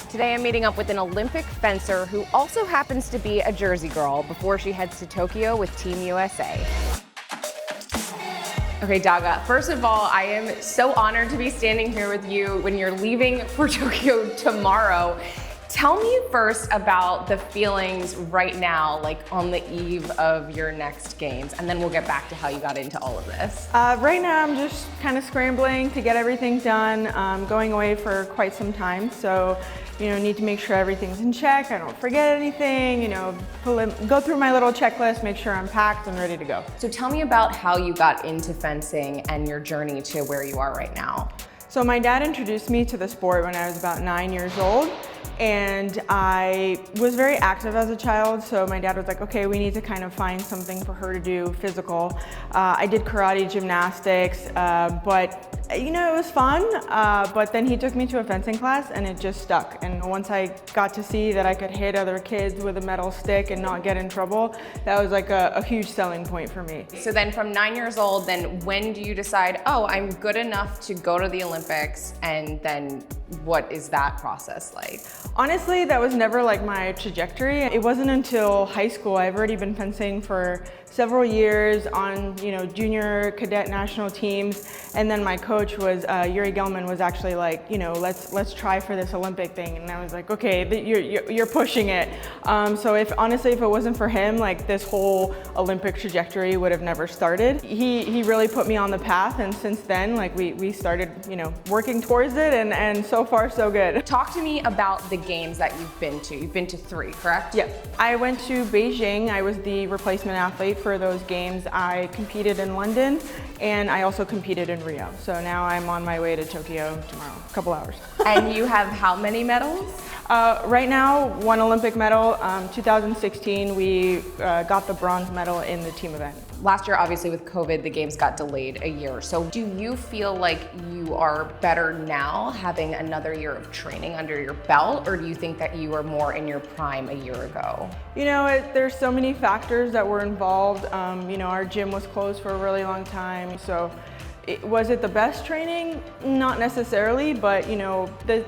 Today I'm meeting up with an Olympic fencer who also happens to be a Jersey girl before she heads to Tokyo with Team USA. Okay, Daga, first of all, I am so honored to be standing here with you when you're leaving for Tokyo tomorrow. Tell me first about the feelings right now, like on the eve of your next games, and then we'll get back to how you got into all of this. Right now I'm just kind of scrambling to get everything done. Going away for quite some time, so need to make sure everything's in check, I don't forget anything, go through my little checklist, make sure I'm packed and ready to go. So tell me about how you got into fencing and your journey to where you are right now. So my dad introduced me to the sport when I was about 9 years old. And I was very active as a child, so my dad was like, okay, we need to kind of find something for her to do physical. I did karate, gymnastics, but it was fun, but then he took me to a fencing class and it just stuck. And once I got to see that I could hit other kids with a metal stick and not get in trouble, that was like a huge selling point for me. So then from 9 years old, then when do you decide, oh, I'm good enough to go to the Olympics, and then what is that process like? Honestly, that was never like my trajectory. It wasn't until high school. I've already been fencing for several years on, junior cadet national teams. And then my coach was, Bellman was actually like, let's try for this Olympic thing. And I was like, okay, you're pushing it. So if it wasn't for him, like this whole Olympic trajectory would have never started. He really put me on the path. And since then, like we started, working towards it, and so far so good. Talk to me about the games that you've been to. You've been to 3, correct? Yeah. I went to Beijing. I was the replacement athlete for those games. I competed in London, and I also competed in Rio. So now I'm on my way to Tokyo tomorrow, a couple hours. And you have how many medals? Right now, 1 Olympic medal. 2016, we got the bronze medal in the team event. Last year, obviously with COVID, the games got delayed a year. So do you feel like you are better now having another year of training under your belt, or do you think that you were more in your prime a year ago? There's so many factors that were involved. Our gym was closed for a really long time. So was it the best training? Not necessarily, but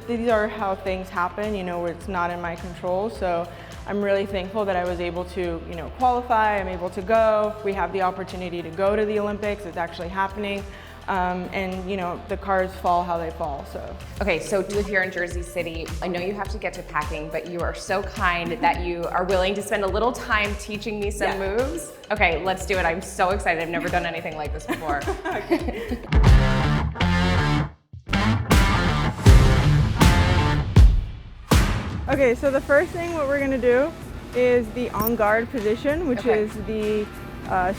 these are how things happen, it's not in my control. So I'm really thankful that I was able to, qualify, I'm able to go. We have the opportunity to go to the Olympics, it's actually happening. And the cards fall how they fall, so. Okay, so to live here in Jersey City, I know you have to get to packing, but you are so kind that you are willing to spend a little time teaching me some moves. Okay, let's do it. I'm so excited. I've never done anything like this before. Okay, so the first thing what we're gonna do is the on guard position, which is the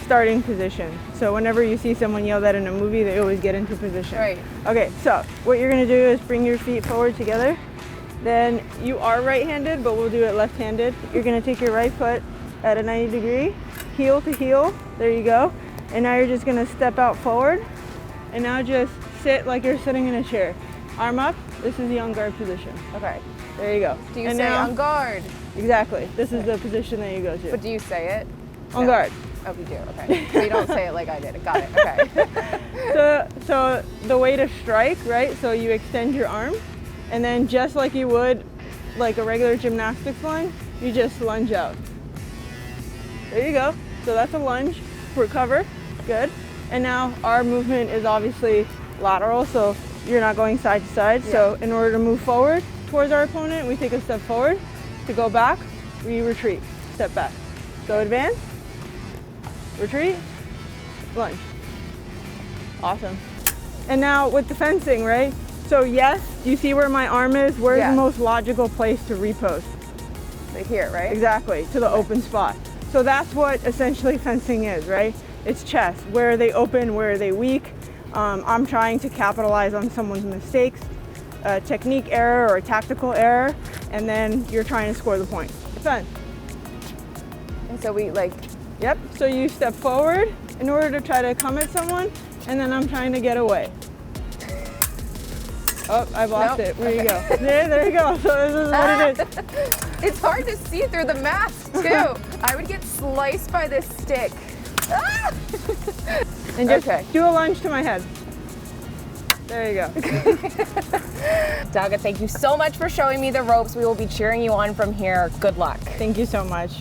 starting position. So whenever you see someone yell that in a movie, they always get into position. Right. Okay, so what you're gonna do is bring your feet forward together. Then you are right-handed, but we'll do it left-handed. You're gonna take your right foot at a 90 degree, heel to heel, there you go. And now you're just gonna step out forward, and now just sit like you're sitting in a chair. Arm up, this is the on guard position. Okay. There you go. Do you say on guard? Exactly, this is the position that you go to. But do you say it? On guard. Oh, you do, okay. So you don't say it like I did, got it, okay. So the way to strike, right? So you extend your arm, and then just like you would like a regular gymnastics line, you just lunge out. There you go. So that's a lunge, recover, good. And now our movement is obviously lateral, so you're not going side to side. Yeah. So in order to move forward towards our opponent, we take a step forward. To go back, we retreat, step back. So advance, retreat, lunge. Awesome. And now with the fencing, right? So yes, you see where my arm is? Where's the most logical place to repost? Right here, right? Exactly, to the open spot. So that's what essentially fencing is, right? It's chess. Where are they open, where are they weak? I'm trying to capitalize on someone's mistakes, a technique error or a tactical error, and then you're trying to score the point. Defense. And so we Yep, so you step forward in order to try to come at someone, and then I'm trying to get away. Oh, I lost it. There you go. There you go. So this is what it is. It's hard to see through the mask, too. I would get sliced by this stick. And just do a lunge to my head. There you go. Daga, thank you so much for showing me the ropes. We will be cheering you on from here. Good luck. Thank you so much.